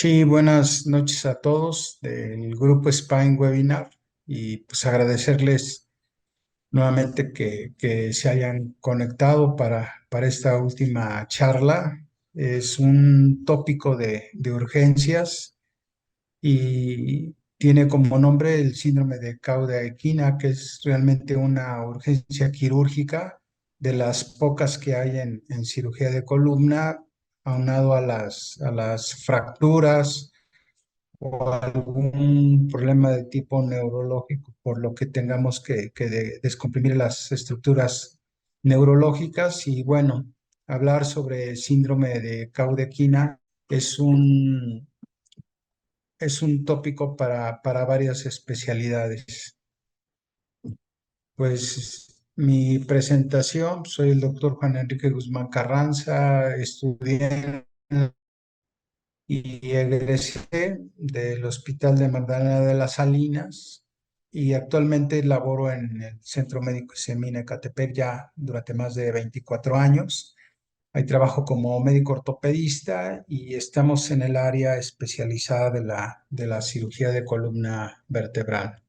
Sí, buenas noches a todos del grupo Spine Webinar y pues agradecerles nuevamente que se hayan conectado para esta última charla. Es un tópico de urgencias y tiene como nombre el síndrome de Cauda-Equina, que es realmente una urgencia quirúrgica de las pocas que hay en cirugía de columna, aunado a las fracturas o algún problema de tipo neurológico, por lo que tengamos que descomprimir las estructuras neurológicas. Y bueno, hablar sobre síndrome de Caudequina es es un tópico para varias especialidades. Pues mi presentación, soy el doctor Juan Enrique Guzmán Carranza, estudié y egresé del Hospital de Magdalena de las Salinas y actualmente laboro en el Centro Médico Semina Ecatepec ya durante más de 24 años. Ahí trabajo como médico ortopedista y estamos en el área especializada de la cirugía de columna vertebral.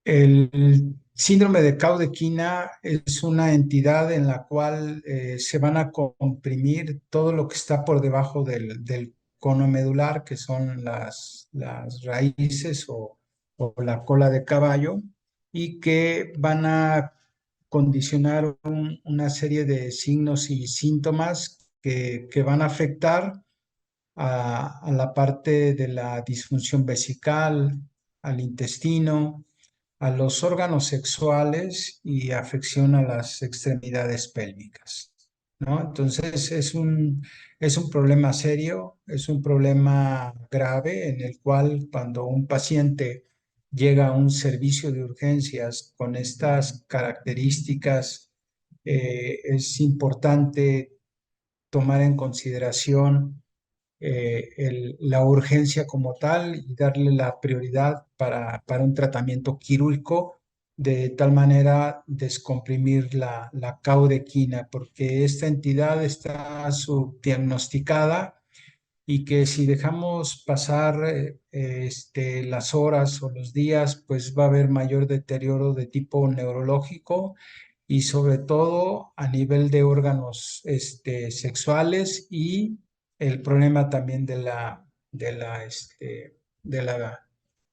El síndrome de Caudequina es una entidad en la cual se van a comprimir todo lo que está por debajo del cono medular, que son las raíces o la cola de caballo, y que van a condicionar una serie de signos y síntomas que van a afectar a la parte de la disfunción vesical, al intestino, a los órganos sexuales y afección a las extremidades pélvicas, ¿no? Entonces es un problema serio, es un problema grave en el cual cuando un paciente llega a un servicio de urgencias con estas características, es importante tomar en consideración la urgencia como tal y darle la prioridad para un tratamiento quirúrgico, de tal manera descomprimir la caudequina, porque esta entidad está subdiagnosticada y que si dejamos pasar las horas o los días, pues va a haber mayor deterioro de tipo neurológico y sobre todo a nivel de órganos sexuales y el problema también de la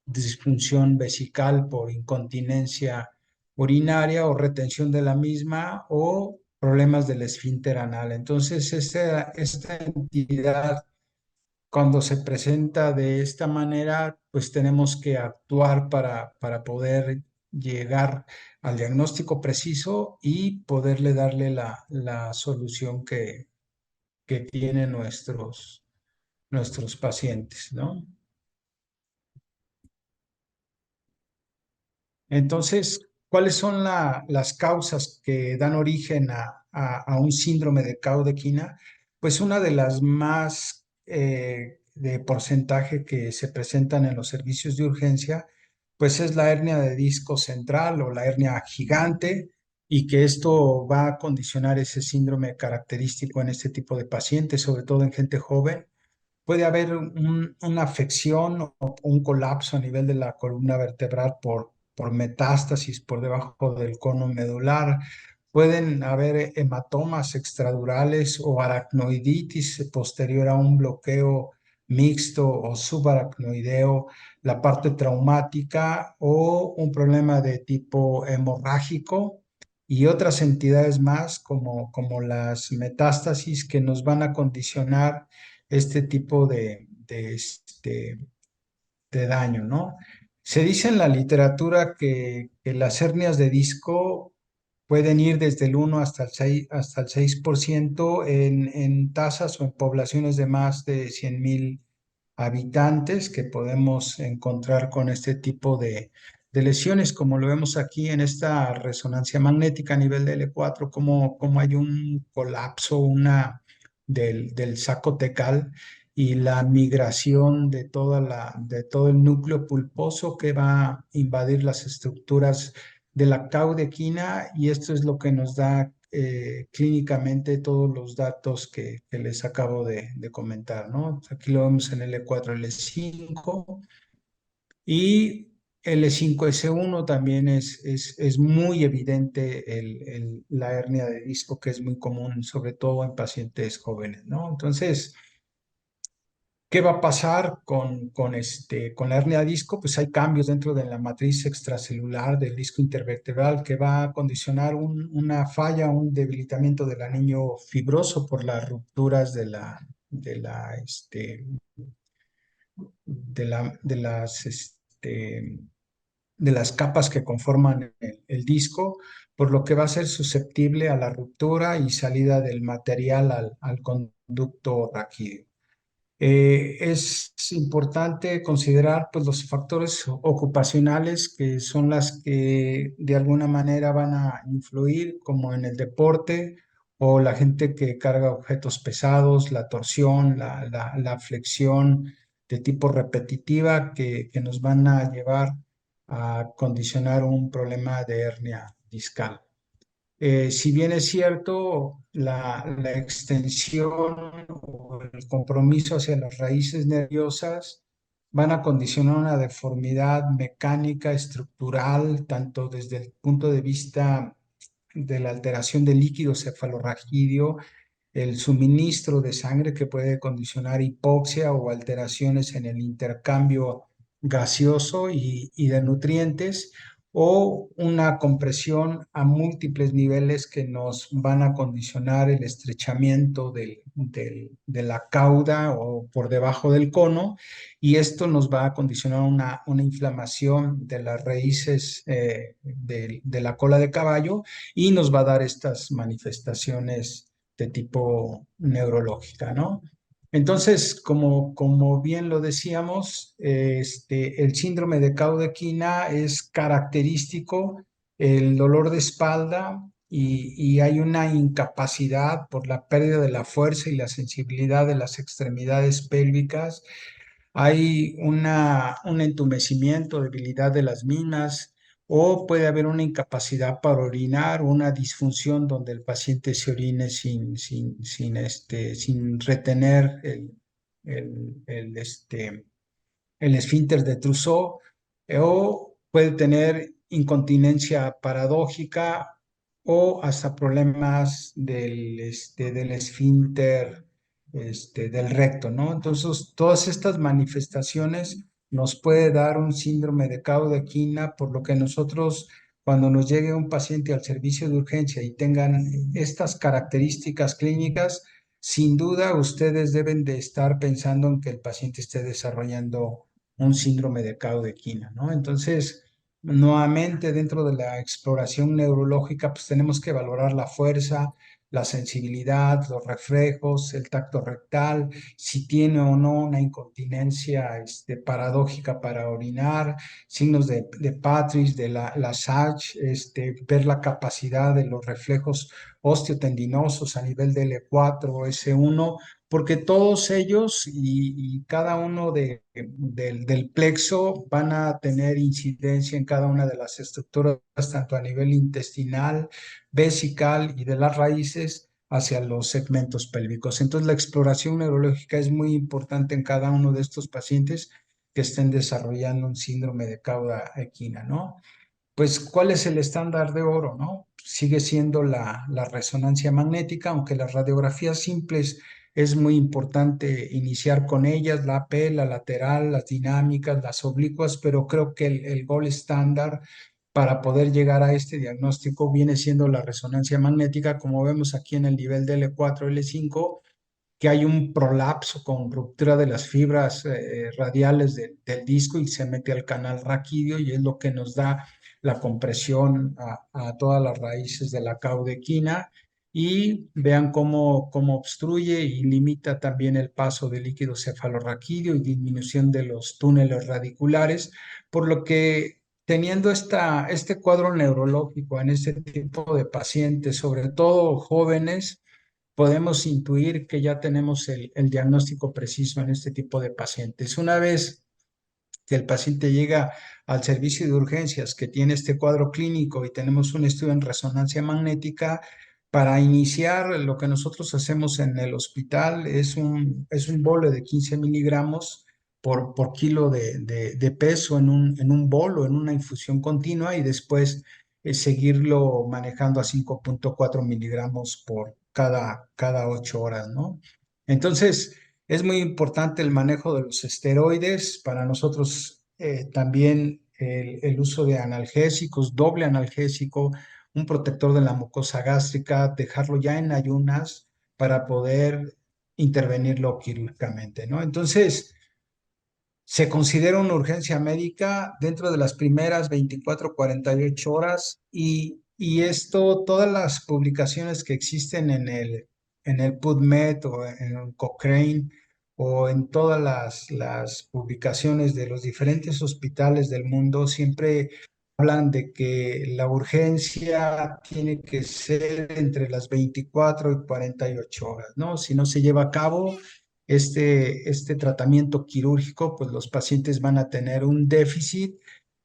disfunción vesical por incontinencia urinaria o retención de la misma o problemas del esfínter anal. Entonces, esta entidad cuando se presenta de esta manera, pues tenemos que actuar para poder llegar al diagnóstico preciso y poderle darle la solución que tienen nuestros pacientes, ¿no? Entonces, ¿cuáles son las causas que dan origen a un síndrome de Caudequina? Pues una de las más de porcentaje que se presentan en los servicios de urgencia, pues es la hernia de disco central o la hernia gigante, y que esto va a condicionar ese síndrome característico en este tipo de pacientes, sobre todo en gente joven. Puede haber una afección o un colapso a nivel de la columna vertebral por metástasis por debajo del cono medular. Pueden haber hematomas extradurales o aracnoiditis posterior a un bloqueo mixto o subaracnoideo, la parte traumática o un problema de tipo hemorrágico y otras entidades más como las metástasis que nos van a condicionar este tipo de daño, ¿no? Se dice en la literatura que las hernias de disco pueden ir desde el 1 hasta el 6% en tasas o en poblaciones de más de 100,000 habitantes que podemos encontrar con este tipo de lesiones, como lo vemos aquí en esta resonancia magnética a nivel de L4, como hay un colapso del saco tecal y la migración de todo el núcleo pulposo que va a invadir las estructuras de la caudequina, y esto es lo que nos da clínicamente todos los datos que les acabo de comentar, ¿no? Aquí lo vemos en L4, L5 y L5S1 también es muy evidente la hernia de disco, que es muy común, sobre todo en pacientes jóvenes, ¿no? Entonces, ¿qué va a pasar con la hernia de disco? Pues hay cambios dentro de la matriz extracelular del disco intervertebral que va a condicionar una falla, un debilitamiento del anillo fibroso por las rupturas de las capas que conforman el disco, por lo que va a ser susceptible a la ruptura y salida del material al conducto raquídeo. Es importante considerar pues, los factores ocupacionales que son las que de alguna manera van a influir, como en el deporte o la gente que carga objetos pesados, la torsión, la flexión de tipo repetitiva que nos van a llevar a condicionar un problema de hernia discal. Si bien es cierto, la extensión o el compromiso hacia las raíces nerviosas van a condicionar una deformidad mecánica, estructural, tanto desde el punto de vista de la alteración del líquido cefalorraquídeo, el suministro de sangre que puede condicionar hipoxia o alteraciones en el intercambio gaseoso y de nutrientes, o una compresión a múltiples niveles que nos van a condicionar el estrechamiento de la cauda o por debajo del cono, y esto nos va a condicionar una inflamación de las raíces de la cola de caballo y nos va a dar estas manifestaciones de tipo neurológica, ¿no? Entonces, como bien lo decíamos, el síndrome de Caudequina es característico, el dolor de espalda y hay una incapacidad por la pérdida de la fuerza y la sensibilidad de las extremidades pélvicas. Hay un entumecimiento, debilidad de las mismas, o puede haber una incapacidad para orinar, una disfunción donde el paciente se orine sin retener el esfínter de Trousseau, o puede tener incontinencia paradójica o hasta problemas del esfínter del recto, ¿no? Entonces, todas estas manifestaciones nos puede dar un síndrome de Caudequina, por lo que nosotros, cuando nos llegue un paciente al servicio de urgencia y tengan estas características clínicas, sin duda ustedes deben de estar pensando en que el paciente esté desarrollando un síndrome de Caudequina, ¿no? Entonces, nuevamente dentro de la exploración neurológica, pues tenemos que valorar la fuerza, la sensibilidad, los reflejos, el tacto rectal, si tiene o no una incontinencia paradójica para orinar, signos de Patris, de la SACH, ver la capacidad de los reflejos osteotendinosos a nivel de L4 S1, porque todos ellos y cada uno del plexo van a tener incidencia en cada una de las estructuras, tanto a nivel intestinal, vesical y de las raíces hacia los segmentos pélvicos. Entonces, la exploración neurológica es muy importante en cada uno de estos pacientes que estén desarrollando un síndrome de cauda equina, ¿no? Pues, ¿cuál es el estándar de oro, no? Sigue siendo la resonancia magnética, aunque las radiografías simples es muy importante iniciar con ellas, la AP, la lateral, las dinámicas, las oblicuas, pero creo que el gold estándar para poder llegar a este diagnóstico viene siendo la resonancia magnética, como vemos aquí en el nivel de L4, L5, que hay un prolapso con ruptura de las fibras radiales del disco y se mete al canal raquídeo, y es lo que nos da la compresión a todas las raíces de la caudequina, y vean cómo obstruye y limita también el paso del líquido cefalorraquídeo y disminución de los túneles radiculares, por lo que teniendo este cuadro neurológico en este tipo de pacientes, sobre todo jóvenes, podemos intuir que ya tenemos el diagnóstico preciso en este tipo de pacientes. Una vez que el paciente llega al servicio de urgencias que tiene este cuadro clínico y tenemos un estudio en resonancia magnética, Para iniciar, lo que nosotros hacemos en el hospital es un bolo de 15 miligramos por kilo de peso en un bolo, en una infusión continua y después seguirlo manejando a 5,4 miligramos por cada 8 horas, ¿no? Entonces, es muy importante el manejo de los esteroides. Para nosotros también el uso de analgésicos, doble analgésico, un protector de la mucosa gástrica, dejarlo ya en ayunas para poder intervenirlo quirúrgicamente, ¿no? Entonces, se considera una urgencia médica dentro de las primeras 24, 48 horas y esto, todas las publicaciones que existen en el PubMed o en Cochrane o en todas las publicaciones de los diferentes hospitales del mundo, siempre hablan de que la urgencia tiene que ser entre las 24 y 48 horas, ¿no? Si no se lleva a cabo este tratamiento quirúrgico, pues los pacientes van a tener un déficit,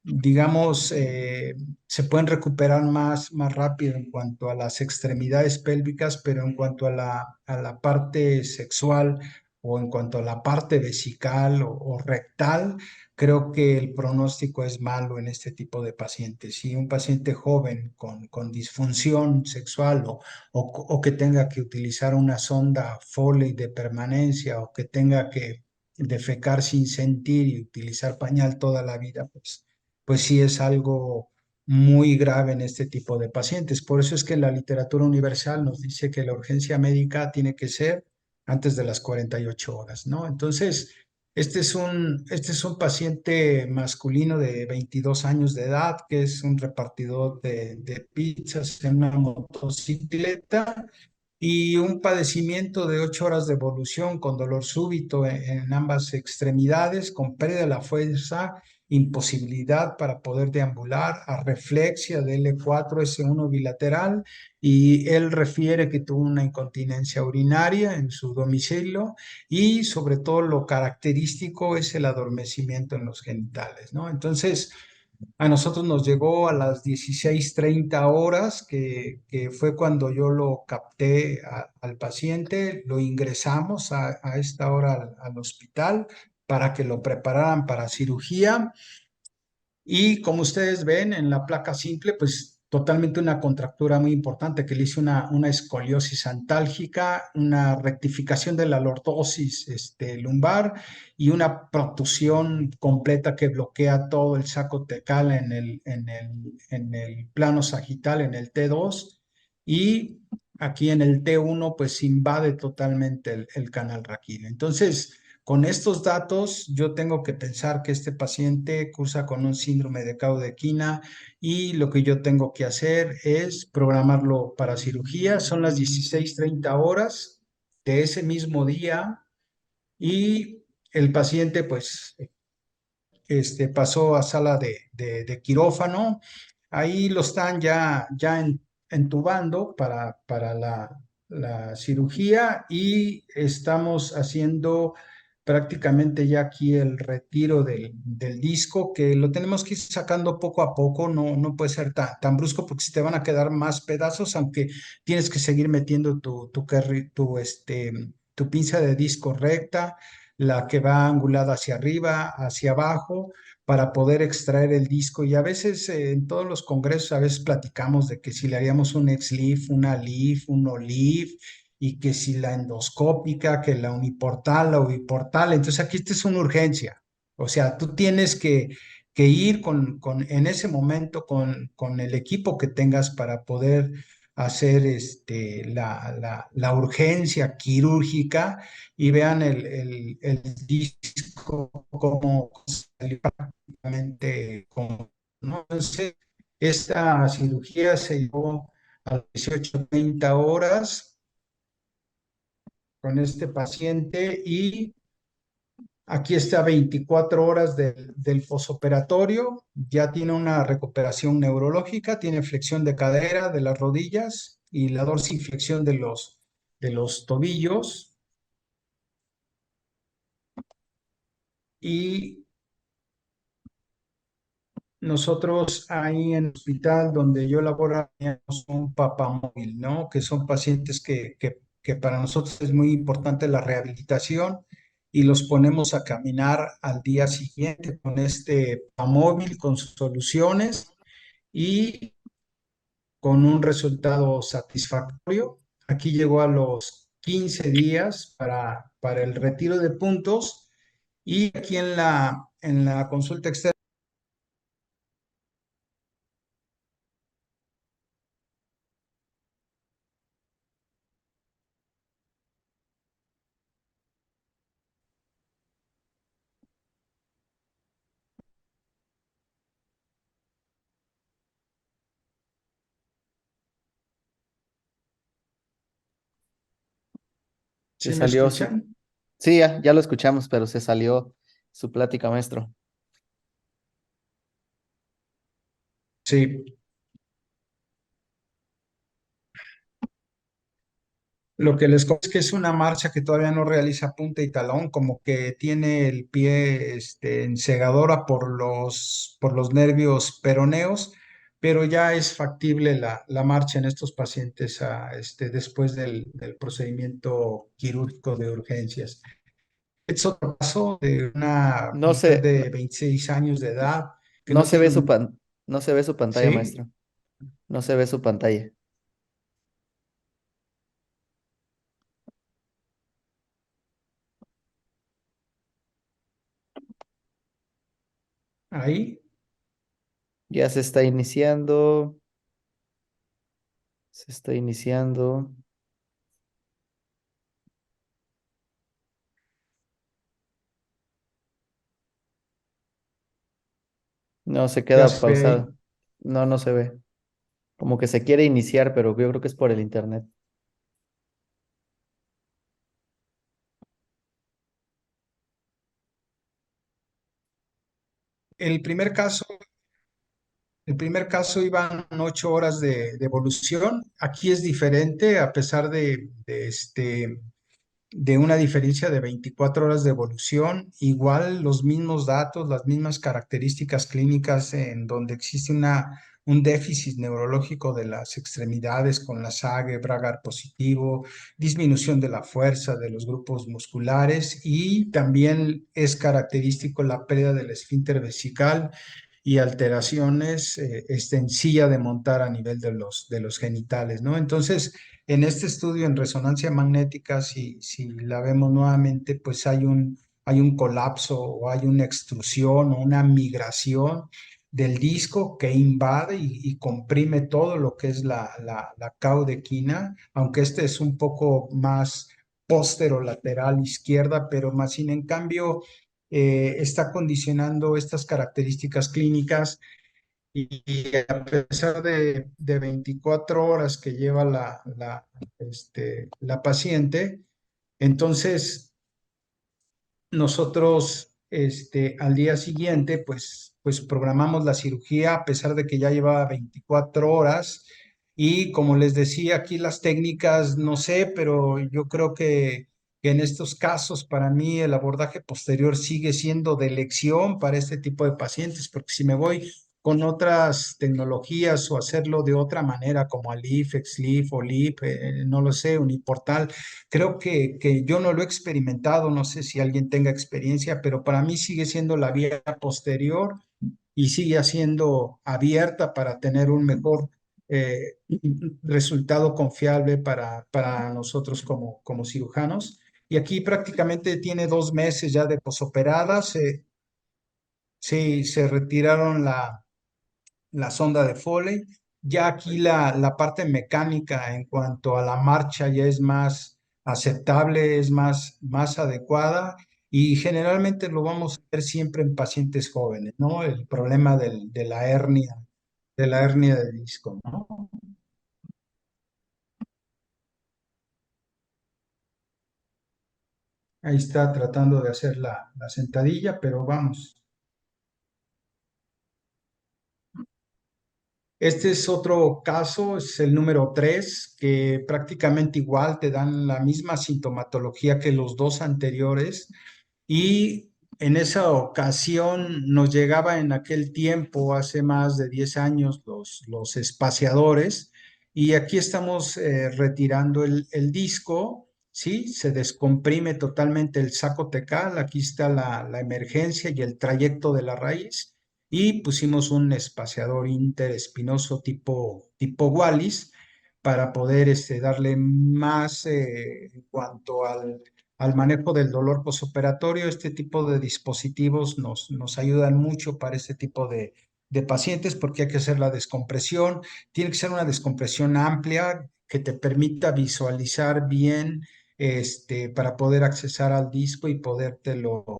digamos, se pueden recuperar más rápido en cuanto a las extremidades pélvicas, pero en cuanto a a la parte sexual o en cuanto a la parte vesical o rectal, creo que el pronóstico es malo en este tipo de pacientes. Si un paciente joven con disfunción sexual o que tenga que utilizar una sonda Foley de permanencia o que tenga que defecar sin sentir y utilizar pañal toda la vida, pues sí es algo muy grave en este tipo de pacientes. Por eso es que la literatura universal nos dice que la urgencia médica tiene que ser antes de las 48 horas, ¿no? Entonces, este es un paciente masculino de 22 años de edad, que es un repartidor de pizzas en una motocicleta y un padecimiento de 8 horas de evolución con dolor súbito en ambas extremidades, con pérdida de la fuerza, imposibilidad para poder deambular, arreflexia de L4-S1 bilateral, y él refiere que tuvo una incontinencia urinaria en su domicilio y sobre todo lo característico es el adormecimiento en los genitales, ¿no? Entonces, a nosotros nos llegó a las 16:30 horas, que fue cuando yo lo capté al paciente, lo ingresamos a esta hora al hospital para que lo prepararan para cirugía. Y como ustedes ven en la placa simple, pues totalmente una contractura muy importante que le hizo una escoliosis antálgica, una rectificación de la lordosis lumbar y una protusión completa que bloquea todo el saco tecal en el plano sagital, en el T2, y aquí en el T1 pues invade totalmente el canal raquídeo. Entonces, con estos datos, yo tengo que pensar que este paciente cursa con un síndrome de Caudequina y lo que yo tengo que hacer es programarlo para cirugía. Son las 16:30 horas de ese mismo día y el paciente pues pasó a sala de quirófano. Ahí lo están entubando para la cirugía y estamos haciendo prácticamente ya aquí el retiro del disco, que lo tenemos que ir sacando poco a poco, no puede ser tan brusco porque si te van a quedar más pedazos, aunque tienes que seguir metiendo tu pinza de disco recta, la que va angulada hacia arriba, hacia abajo, para poder extraer el disco. Y a veces en todos los congresos, a veces platicamos de que si le haríamos un ex-leaf, una leaf, un olive, y que si la endoscópica, que la uniportal, la biportal. Entonces aquí esta es una urgencia. O sea, tú tienes que ir en ese momento con el equipo que tengas para poder hacer la urgencia quirúrgica y vean el disco como salió prácticamente como, ¿no? Entonces, esta cirugía se llevó a las 18:30 horas con este paciente y aquí está 24 horas del posoperatorio, ya tiene una recuperación neurológica, tiene flexión de cadera de las rodillas y la dorsiflexión de los tobillos y nosotros ahí en el hospital donde yo laboro tenemos un papamóvil, ¿no? Que son pacientes que para nosotros es muy importante la rehabilitación y los ponemos a caminar al día siguiente con este papamóvil, con sus soluciones y con un resultado satisfactorio. Aquí llegó a los 15 días para el retiro de puntos y aquí en la consulta externa Se ¿sí me salió su... escuchan? Sí, ya lo escuchamos, pero se salió su plática, maestro. Sí, lo que les comento es que es una marcha que todavía no realiza punta y talón, como que tiene el pie en segadora por los nervios peroneos, pero ya es factible la marcha en estos pacientes después del procedimiento quirúrgico de urgencias. Es otro caso de una No mujer se, no, de 26 años de edad que no no se tiene ve un... no se ve su pantalla, Sí, maestro. No se ve su pantalla. ahí, Ya se está iniciando. Se está iniciando. No, se ya queda se ve ahí. pausado. No, no se ve. Como que se quiere iniciar, pero yo creo que es por el internet. El primer caso El primer caso iban 8 horas de evolución. Aquí es diferente, a pesar de una diferencia de 24 horas de evolución, igual los mismos datos, las mismas características clínicas en donde existe un déficit neurológico de las extremidades con la SAGE, Bragar positivo, disminución de la fuerza de los grupos musculares y también es característico la pérdida del esfínter vesical y alteraciones en silla de montar a nivel de los genitales, ¿no? Entonces, en este estudio en resonancia magnética, si la vemos nuevamente, pues hay un colapso o hay una extrusión o una migración del disco que invade y comprime todo lo que es la caudequina, aunque este es un poco más posterolateral izquierda, pero más sin en cambio está condicionando estas características clínicas y a pesar de 24 horas que lleva la paciente, entonces nosotros al día siguiente, pues programamos la cirugía a pesar de que ya llevaba 24 horas. Y como les decía, aquí las técnicas, no sé, pero yo creo que en estos casos, para mí, el abordaje posterior sigue siendo de elección para este tipo de pacientes, porque si me voy con otras tecnologías o hacerlo de otra manera, como Alif, XLIF o LIP, no lo sé, Uniportal. Creo que yo no lo he experimentado, no sé si alguien tenga experiencia, pero para mí sigue siendo la vía posterior y sigue siendo abierta para tener un mejor resultado confiable para nosotros como cirujanos. Y aquí prácticamente tiene 2 meses ya de posoperada, sí, se retiraron la sonda de Foley. Ya aquí la parte mecánica en cuanto a la marcha ya es más aceptable, es más adecuada y generalmente lo vamos a ver siempre en pacientes jóvenes, ¿no? El problema de la hernia de disco, ¿no? Ahí está tratando de hacer la sentadilla, pero vamos. Este es otro caso, es el número 3, que prácticamente igual te dan la misma sintomatología que los dos anteriores. Y En esa ocasión nos llegaba en aquel tiempo, hace más de 10 años, los espaciadores y aquí estamos retirando el disco, ¿sí? Se descomprime totalmente el saco tecal, aquí está la emergencia y el trayecto de la raíz y pusimos un espaciador interespinoso tipo Wallis para poder darle más en cuanto al manejo del dolor posoperatorio. Este tipo de dispositivos nos ayudan mucho para este tipo de pacientes porque hay que hacer la descompresión. Tiene que ser una descompresión amplia que te permita visualizar bien para poder accesar al disco y podértelo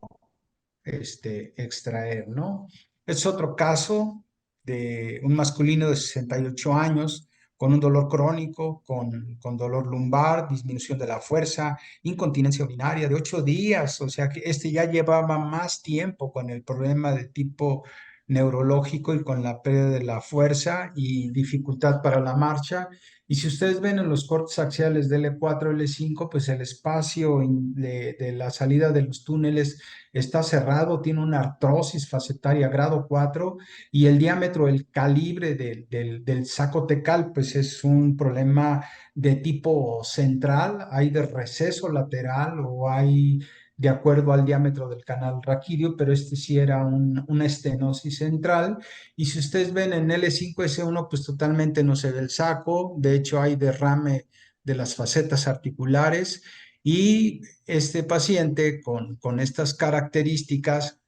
extraer, ¿no? Es otro caso de un masculino de 68 años con un dolor crónico, con dolor lumbar, disminución de la fuerza, incontinencia urinaria de 8 días, o sea que este ya llevaba más tiempo con el problema de tipo neurológico y con la pérdida de la fuerza y dificultad para la marcha. Y si ustedes ven en los cortes axiales de L4, L5, pues el espacio de la salida de los túneles está cerrado, tiene una artrosis facetaria grado 4 y el diámetro, el calibre del saco tecal, pues es un problema de tipo central, hay de receso lateral o hay de acuerdo al diámetro del canal raquídeo, pero este sí era una estenosis central. Y si ustedes ven en L5S1, pues totalmente no se ve el saco, de hecho hay derrame de las facetas articulares y este paciente con estas características,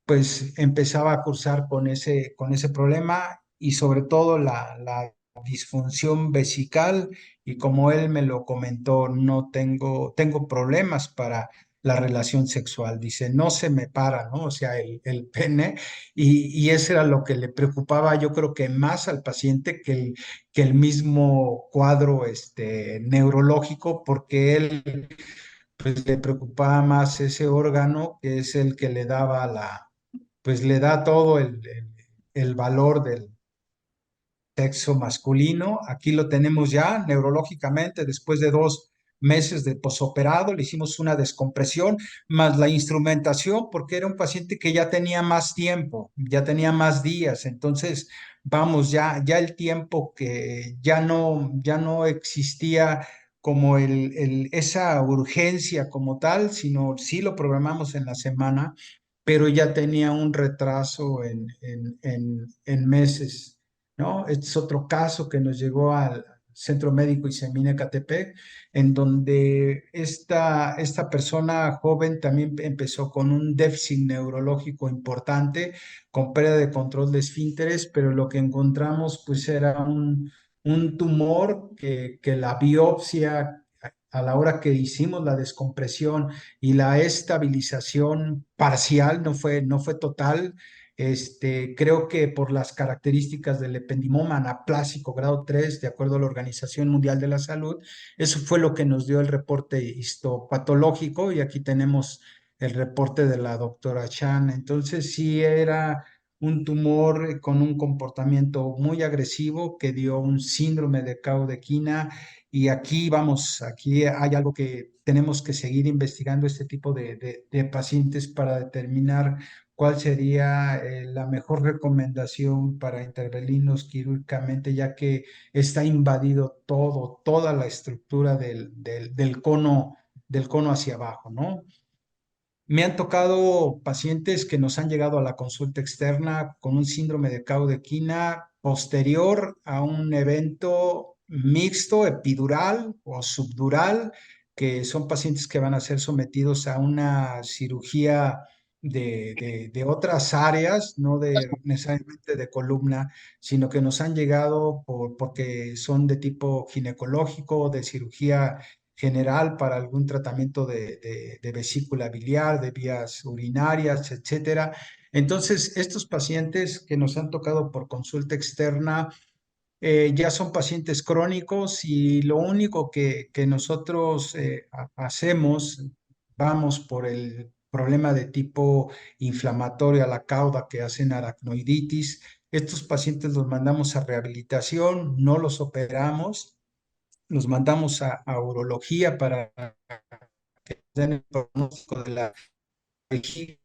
pues empezaba a cursar con ese problema y sobre todo la disfunción vesical y como él me lo comentó, no tengo problemas para la relación sexual, dice, no se me para, ¿no? O sea, el pene y eso era lo que le preocupaba, yo creo que más al paciente que el mismo cuadro neurológico, porque él pues le preocupaba más ese órgano que es el que le daba pues le da todo el valor del sexo masculino. Aquí lo tenemos ya neurológicamente después de 2 meses de posoperado, le hicimos una descompresión más la instrumentación porque era un paciente que ya tenía más tiempo, ya tenía más días, entonces vamos, ya el tiempo que ya no existía como esa urgencia como tal, sino sí lo programamos en la semana, pero ya tenía un retraso en meses, ¿no? Este es otro caso que nos llegó al Centro Médico Isemine Ecatepec, en donde esta persona joven también empezó con un déficit neurológico importante, con pérdida de control de esfínteres, pero lo que encontramos pues era un tumor que la biopsia a la hora que hicimos la descompresión y la estabilización parcial, no fue total. Creo que por las características del ependimoma anaplásico grado 3, de acuerdo a la Organización Mundial de la Salud, eso fue lo que nos dio el reporte histopatológico y aquí tenemos el reporte de la doctora Chan. Entonces sí era un tumor con un comportamiento muy agresivo que dio un síndrome de Caudequina y aquí vamos, aquí hay algo que tenemos que seguir investigando este tipo de pacientes para determinar cuál sería la mejor recomendación para intervenirnos quirúrgicamente, ya que está invadido toda la estructura del cono hacia abajo, ¿no? Me han tocado pacientes que nos han llegado a la consulta externa con un síndrome de Caudequina posterior a un evento mixto, epidural o subdural, que son pacientes que van a ser sometidos a una cirugía de otras áreas, no necesariamente de columna, sino que nos han llegado porque son de tipo ginecológico, de cirugía general para algún tratamiento de vesícula biliar, de vías urinarias, etcétera. Entonces, estos pacientes que nos han tocado por consulta externa ya son pacientes crónicos y lo único que nosotros hacemos, vamos por el problema de tipo inflamatorio a la cauda que hacen aracnoiditis. Estos pacientes los mandamos a rehabilitación, no los operamos, los mandamos a urología para que den el pronóstico de la vejiga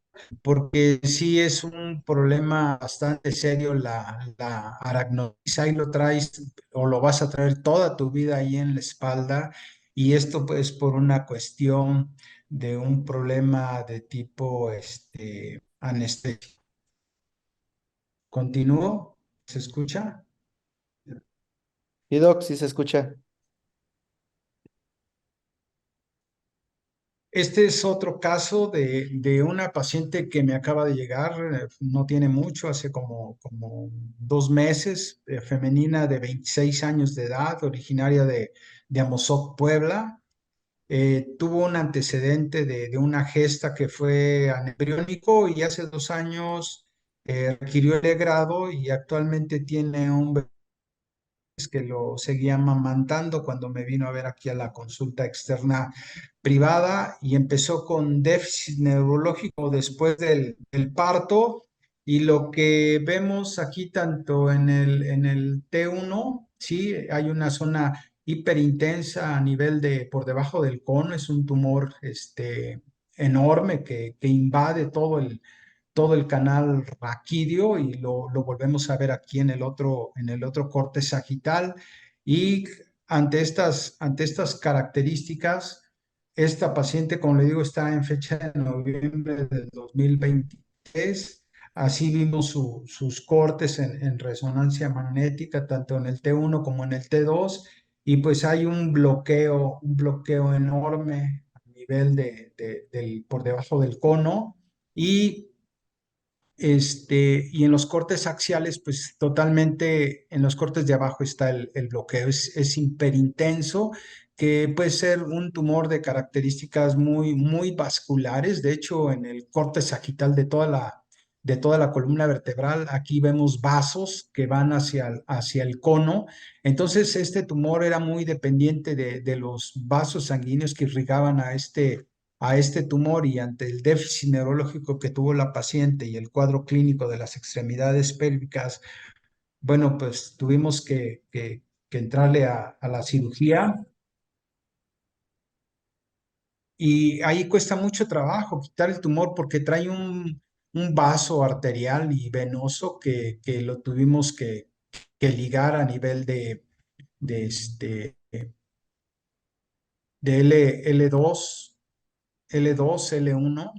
porque sí es un problema bastante serio la aracnosis. Ahí lo traes o lo vas a traer toda tu vida ahí en la espalda y esto pues por una cuestión de un problema de tipo anestesia. ¿Continúo? ¿Se escucha? Y Doc, sí se escucha. Este es otro caso de una paciente que me acaba de llegar, no tiene mucho, hace como 2 meses, femenina de 26 años de edad, originaria de Amozoc, Puebla. Tuvo un antecedente de una gesta que fue anembriónico y hace 2 años requirió el grado y actualmente tiene un bebé que lo seguía amamantando cuando me vino a ver aquí a la consulta externa privada y empezó con déficit neurológico después del parto y lo que vemos aquí tanto en el T1, sí, hay una zona hiperintensa a nivel de por debajo del cono, es un tumor enorme que invade todo el canal raquídeo y lo volvemos a ver aquí en el otro corte sagital. Y ante estas características, esta paciente, como le digo, está en fecha de noviembre del 2023. Así vimos sus cortes en resonancia magnética, tanto en el T1 como en el T2, y pues hay un bloqueo enorme a nivel por debajo del cono, y y en los cortes axiales, pues totalmente en los cortes de abajo está el bloqueo. Es hiperintenso, que puede ser un tumor de características muy, muy vasculares. De hecho, en el corte sagital de toda la columna vertebral, aquí vemos vasos que van hacia el cono. Entonces, este tumor era muy dependiente de los vasos sanguíneos que irrigaban a este tumor, y ante el déficit neurológico que tuvo la paciente y el cuadro clínico de las extremidades pélvicas, bueno, pues tuvimos que entrarle a la cirugía, y ahí cuesta mucho trabajo quitar el tumor porque trae un vaso arterial y venoso que lo tuvimos que ligar a nivel de, este, de L2, L2, L1.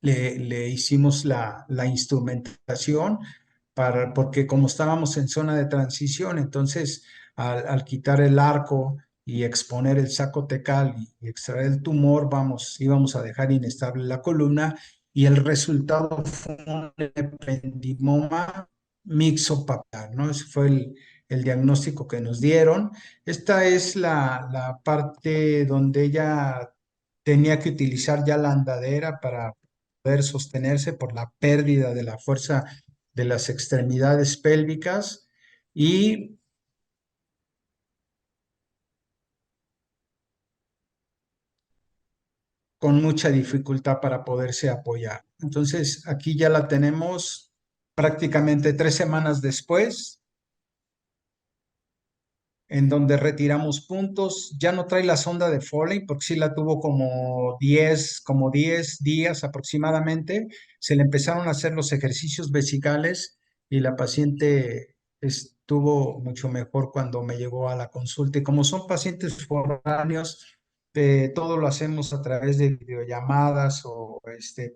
Le hicimos la instrumentación porque como estábamos en zona de transición, entonces al quitar el arco y exponer el saco tecal y extraer el tumor, íbamos a dejar inestable la columna, y el resultado fue un ependimoma mixopapilar, ¿no? Ese fue el diagnóstico que nos dieron. Esta es la parte donde ella tenía que utilizar ya la andadera para poder sostenerse por la pérdida de la fuerza de las extremidades pélvicas, y con mucha dificultad para poderse apoyar. Entonces, aquí ya la tenemos prácticamente 3 semanas después, en donde retiramos puntos. Ya no trae la sonda de Foley porque sí la tuvo como 10 días aproximadamente. Se le empezaron a hacer los ejercicios vesicales y la paciente estuvo mucho mejor cuando me llegó a la consulta. Y como son pacientes foráneos, todo lo hacemos a través de videollamadas o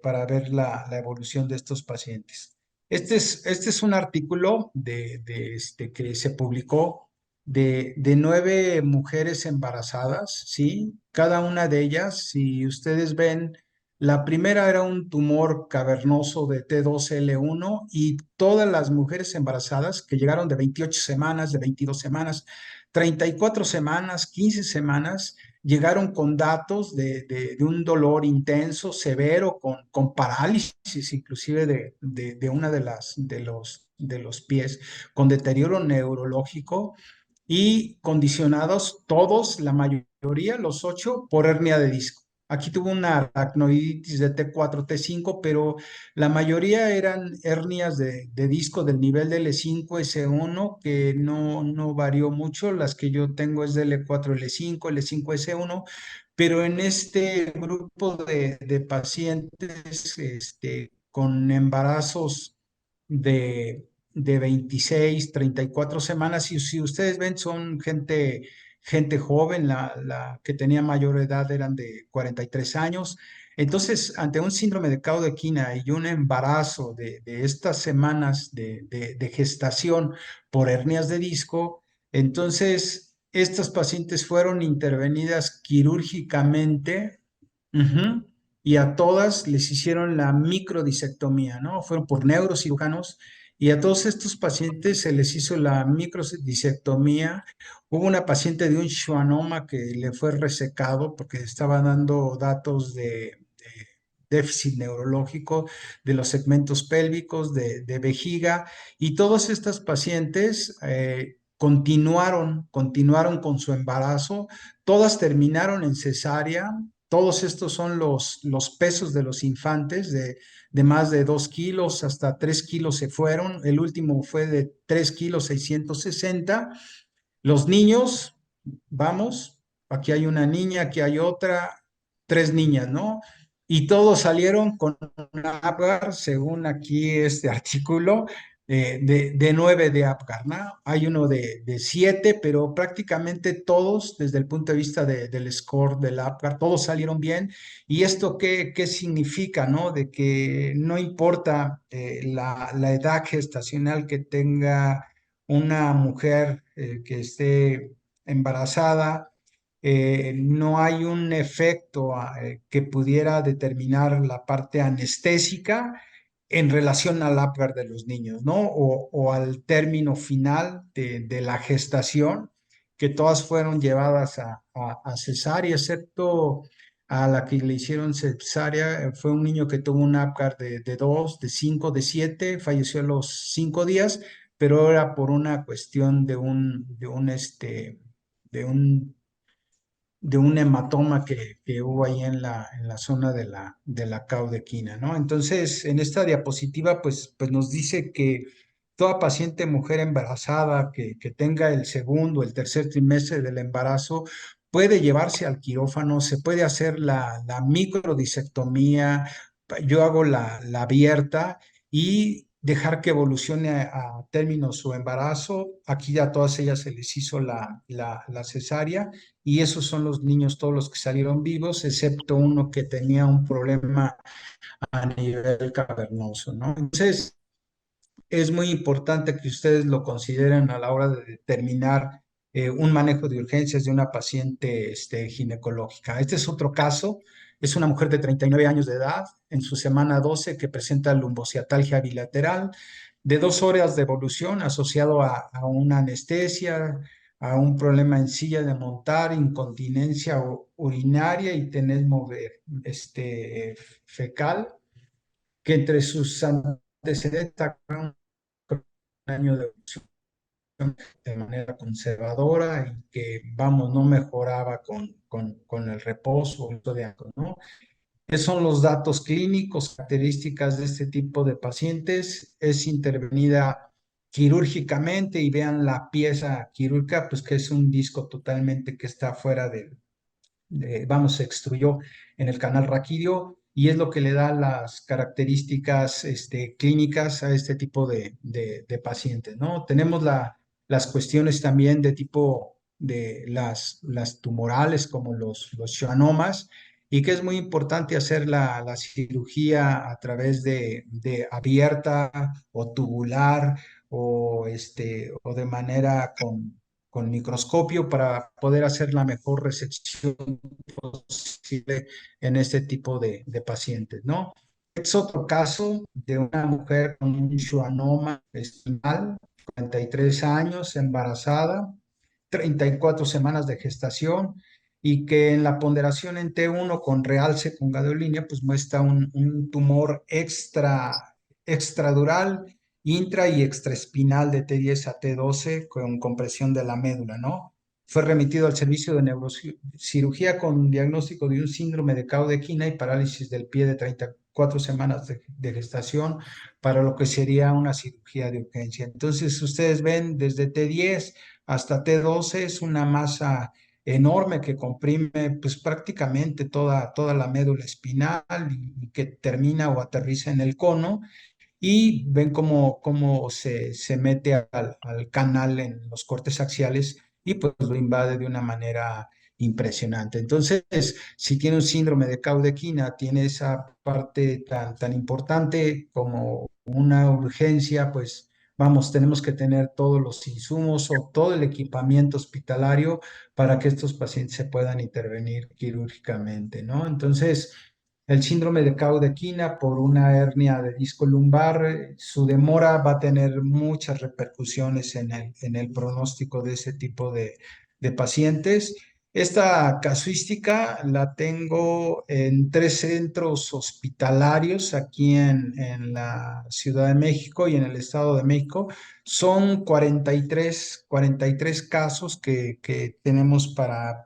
para ver la evolución de estos pacientes. Este es un artículo que se publicó de 9 mujeres embarazadas, ¿sí? Cada una de ellas, si ustedes ven, la primera era un tumor cavernoso de T2L1, y todas las mujeres embarazadas que llegaron de 28 semanas, de 22 semanas, 34 semanas, 15 semanas, llegaron con datos de un dolor intenso, severo, con parálisis inclusive de una de los pies, con deterioro neurológico, y condicionados todos, la mayoría, los 8, por hernia de disco. Aquí tuvo una aracnoiditis de T4, T5, pero la mayoría eran hernias de disco del nivel de L5, S1, que no varió mucho. Las que yo tengo es de L4, L5, L5, S1, pero en este grupo de pacientes con embarazos de 26, 34 semanas, y si ustedes ven, son gente joven, la que tenía mayor edad eran de 43 años. Entonces, ante un síndrome de Caudequina y un embarazo de estas semanas de gestación por hernias de disco, entonces estas pacientes fueron intervenidas quirúrgicamente. Ujú. Y a todas les hicieron la microdisectomía, ¿no? Fueron por neurocirujanos y a todos estos pacientes se les hizo la microdisectomía. Hubo una paciente de un schwannoma que le fue resecado porque estaba dando datos de déficit neurológico de los segmentos pélvicos, de vejiga, y todas estas pacientes continuaron con su embarazo, todas terminaron en cesárea. Todos estos son los pesos de los infantes, de más de 2 kilos hasta 3 kilos se fueron. El último fue de 3 kilos 660. Los niños, vamos, aquí hay una niña, aquí hay otra, tres niñas, ¿no? Y todos salieron con una Apgar, según aquí este artículo, de 9 de Apgar, ¿no? Hay uno de 7, pero prácticamente todos, desde el punto de vista del score del Apgar, todos salieron bien. ¿Y esto qué significa, no? De que no importa la edad gestacional que tenga una mujer que esté embarazada, no hay un efecto que pudiera determinar la parte anestésica en relación al Apgar de los niños, ¿no? O al término final de la gestación, que todas fueron llevadas a cesárea, excepto a la que le hicieron cesárea, fue un niño que tuvo un Apgar de 2, de 5, de 7, falleció a los 5 días, pero era por una cuestión de un de un hematoma que hubo ahí en la zona de la caudequina, ¿no? Entonces, en esta diapositiva, pues nos dice que toda paciente mujer embarazada que tenga el segundo, el tercer trimestre del embarazo, puede llevarse al quirófano, se puede hacer la microdisectomía, yo hago la abierta y dejar que evolucione a término su embarazo. Aquí ya a todas ellas se les hizo la cesárea y esos son los niños, todos los que salieron vivos, excepto uno que tenía un problema a nivel cavernoso, ¿no? Entonces, es muy importante que ustedes lo consideren a la hora de determinar un manejo de urgencias de una paciente ginecológica. Este es otro caso, es una mujer de 39 años de edad, en su semana 12, que presenta lumbociatalgia bilateral, de 2 horas de evolución asociado a una anestesia, a un problema en silla de montar, incontinencia urinaria y tenesmo fecal, que entre sus antecedentes un año de evolución de manera conservadora y que, vamos, no mejoraba con el reposo, el uso de alcohol, ¿no? ¿Qué son los datos clínicos, características de este tipo de pacientes? Es intervenida quirúrgicamente y vean la pieza quirúrgica, pues que es un disco totalmente que está fuera vamos, se extruyó en el canal raquídeo y es lo que le da las características clínicas a este tipo de pacientes, ¿no? Tenemos las cuestiones también de tipo de las tumorales como los schwannomas y que es muy importante hacer la cirugía a través de abierta o tubular o de manera con microscopio para poder hacer la mejor resección posible en este tipo de pacientes, ¿no? Es otro caso de una mujer con un schwannoma espinal, 43 años, embarazada, 34 semanas de gestación y que en la ponderación en T1 con realce con gadolinea pues muestra un tumor extradural, intra y extraespinal de T10 a T12 con compresión de la médula, ¿no? Fue remitido al servicio de neurocirugía con diagnóstico de un síndrome de Caudequina y parálisis del pie de 34 semanas de gestación para lo que sería una cirugía de urgencia. Entonces, ustedes ven desde T10 hasta T12 es una masa enorme que comprime pues prácticamente toda la médula espinal y que termina o aterriza en el cono y ven cómo se mete al canal en los cortes axiales y pues lo invade de una manera impresionante. Entonces, si tiene un síndrome de Caudequina, tiene esa parte tan importante como una urgencia, pues vamos, tenemos que tener todos los insumos o todo el equipamiento hospitalario para que estos pacientes se puedan intervenir quirúrgicamente, ¿no? Entonces, el síndrome de Caudequina por una hernia de disco lumbar, su demora va a tener muchas repercusiones en el pronóstico de ese tipo de pacientes. Esta casuística la tengo en 3 centros hospitalarios aquí en la Ciudad de México y en el Estado de México. Son 43 casos que tenemos para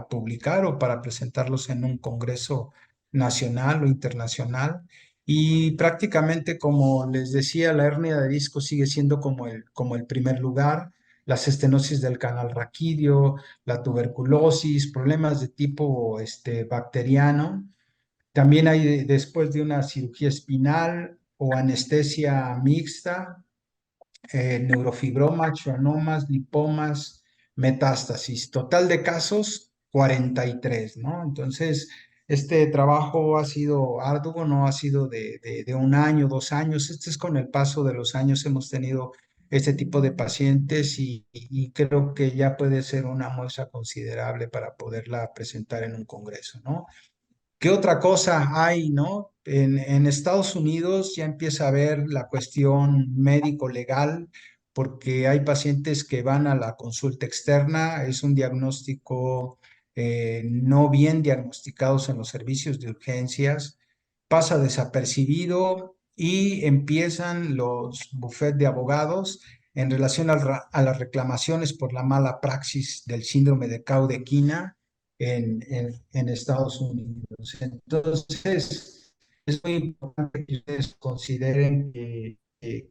publicar o para presentarlos en un congreso nacional o internacional. Y prácticamente, como les decía, la hernia de disco sigue siendo como el primer lugar, las estenosis del canal raquídeo, la tuberculosis, problemas de tipo bacteriano. También hay después de una cirugía espinal o anestesia mixta, neurofibromas, schwannomas, lipomas, metástasis. Total de casos, 43, ¿no? Entonces, este trabajo ha sido arduo, no ha sido de un año, 2 años. Este es con el paso de los años hemos tenido este tipo de pacientes y creo que ya puede ser una muestra considerable para poderla presentar en un congreso, ¿no? ¿Qué otra cosa hay, no? En Estados Unidos ya empieza a haber la cuestión médico-legal, porque hay pacientes que van a la consulta externa, es un diagnóstico no bien diagnosticados en los servicios de urgencias, pasa desapercibido y empiezan los bufetes de abogados en relación a las reclamaciones por la mala praxis del síndrome de Caudequina en Estados Unidos. Entonces, es muy importante que ustedes consideren que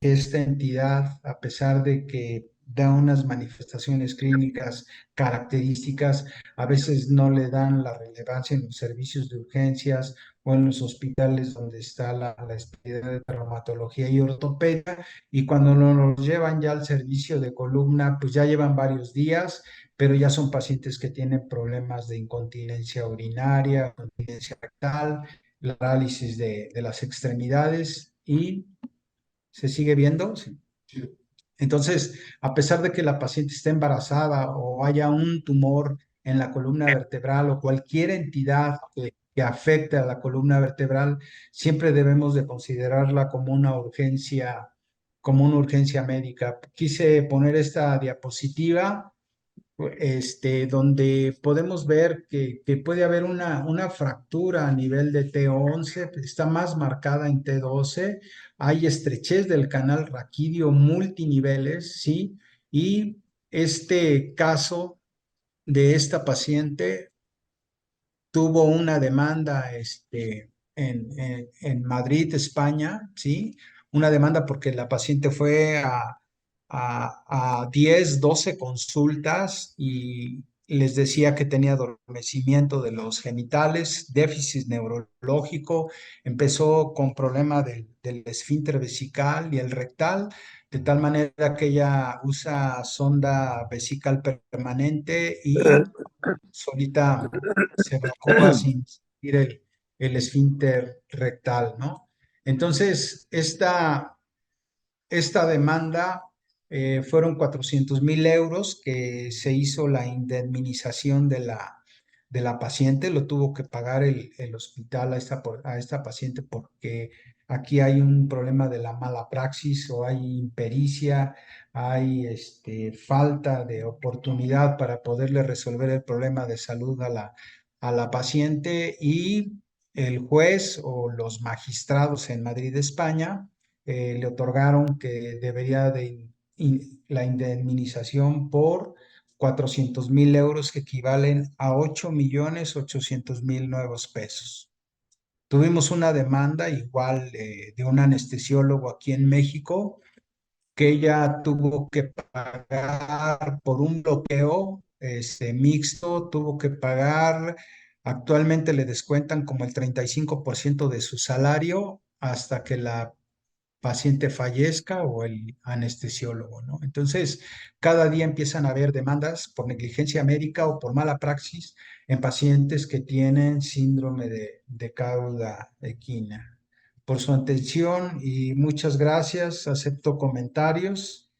esta entidad, a pesar de que da unas manifestaciones clínicas características, a veces no le dan la relevancia en los servicios de urgencias o en los hospitales donde está la especialidad de traumatología y ortopedia, y cuando nos llevan ya al servicio de columna, pues ya llevan varios días, pero ya son pacientes que tienen problemas de incontinencia urinaria, incontinencia rectal, la parálisis de las extremidades y se sigue viendo. Sí. Sí. Entonces, a pesar de que la paciente esté embarazada o haya un tumor en la columna vertebral o cualquier entidad que afecte a la columna vertebral, siempre debemos de considerarla como una urgencia médica. Quise poner esta diapositiva donde podemos ver que puede haber una fractura a nivel de T11, está más marcada en T12, hay estrechez del canal raquídeo multiniveles, ¿sí? Y este caso de esta paciente tuvo una demanda en Madrid, España, ¿sí? Una demanda porque la paciente fue a 10, 12 consultas y les decía que tenía adormecimiento de los genitales, déficit neurológico, empezó con problema del esfínter vesical y el rectal, de tal manera que ella usa sonda vesical permanente y solita se evacúa sin sentir el esfínter rectal, ¿no? Entonces, esta demanda fueron 400,000 euros que se hizo la indemnización de la paciente, lo tuvo que pagar el hospital a esta paciente porque aquí hay un problema de la mala praxis o hay impericia, hay falta de oportunidad para poderle resolver el problema de salud a la paciente y el juez o los magistrados en Madrid, España, le otorgaron que debería de la indemnización por 400,000 euros, que equivalen a 8,800,000 nuevos pesos. Tuvimos una demanda igual de un anestesiólogo aquí en México, que ella tuvo que pagar por un bloqueo mixto, tuvo que pagar, actualmente le descuentan como el 35% de su salario hasta que la paciente fallezca o el anestesiólogo, ¿no? Entonces, cada día empiezan a haber demandas por negligencia médica o por mala praxis en pacientes que tienen síndrome de cauda equina. Por su atención y muchas gracias. Acepto comentarios.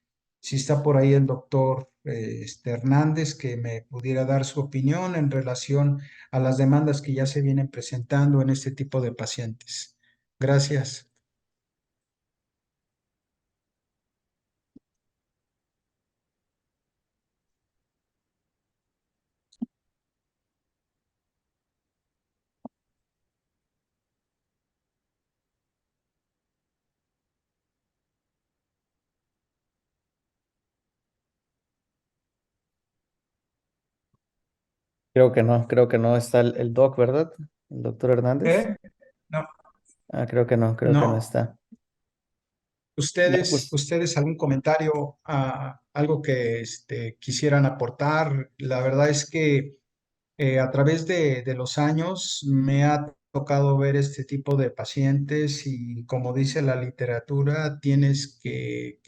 Si está por ahí el doctor Hernández, que me pudiera dar su opinión en relación a las demandas que ya se vienen presentando en este tipo de pacientes. Gracias. Creo que no está el doc, ¿verdad? El doctor Hernández. ¿Eh? No, Ah, creo que no no. está. No, ¿Ustedes, pues ustedes algún comentario, algo que quisieran aportar? La verdad es que a través de los años me ha tocado ver este tipo de pacientes y como dice la literatura, tienes que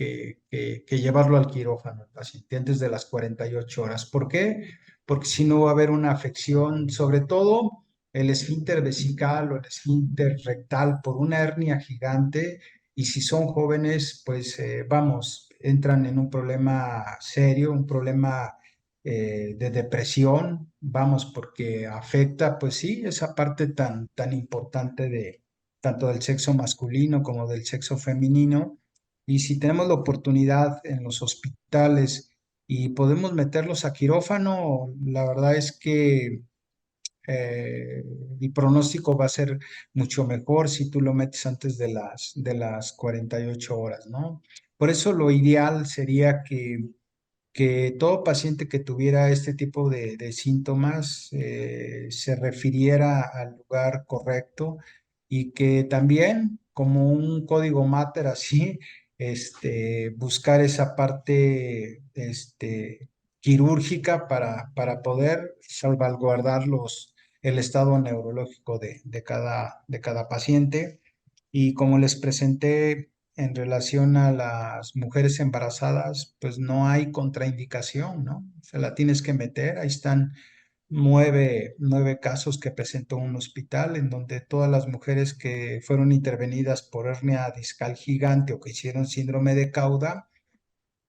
llevarlo al quirófano, el paciente, antes de las 48 horas. ¿Por qué? Porque si no va a haber una afección, sobre todo el esfínter vesical o el esfínter rectal por una hernia gigante y si son jóvenes, pues vamos, entran en un problema serio, un problema de depresión, vamos, porque afecta, pues sí, esa parte tan importante de tanto del sexo masculino como del sexo femenino. Y si tenemos la oportunidad en los hospitales y podemos meterlos a quirófano, la verdad es que eh, el pronóstico va a ser mucho mejor si tú lo metes antes de las 48 horas, ¿no? Por eso lo ideal sería que todo paciente que tuviera este tipo de síntomas se refiriera al lugar correcto y que también, como un código Mater así, buscar esa parte quirúrgica para poder salvaguardar el estado neurológico de cada paciente. Y como les presenté en relación a las mujeres embarazadas, pues no hay contraindicación, ¿no? Se la tienes que meter. Ahí están nueve casos que presentó un hospital en donde todas las mujeres que fueron intervenidas por hernia discal gigante o que hicieron síndrome de Cauda,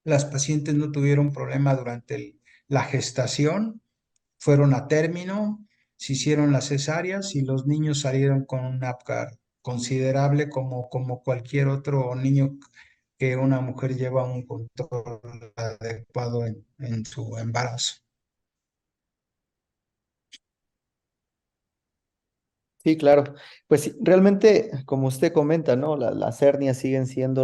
las pacientes no tuvieron problema durante la gestación, fueron a término, se hicieron las cesáreas y los niños salieron con un APGAR considerable como cualquier otro niño que una mujer lleva un control adecuado en su embarazo. sí, claro. Pues sí, realmente, como usted comenta, ¿no? Las hernias siguen siendo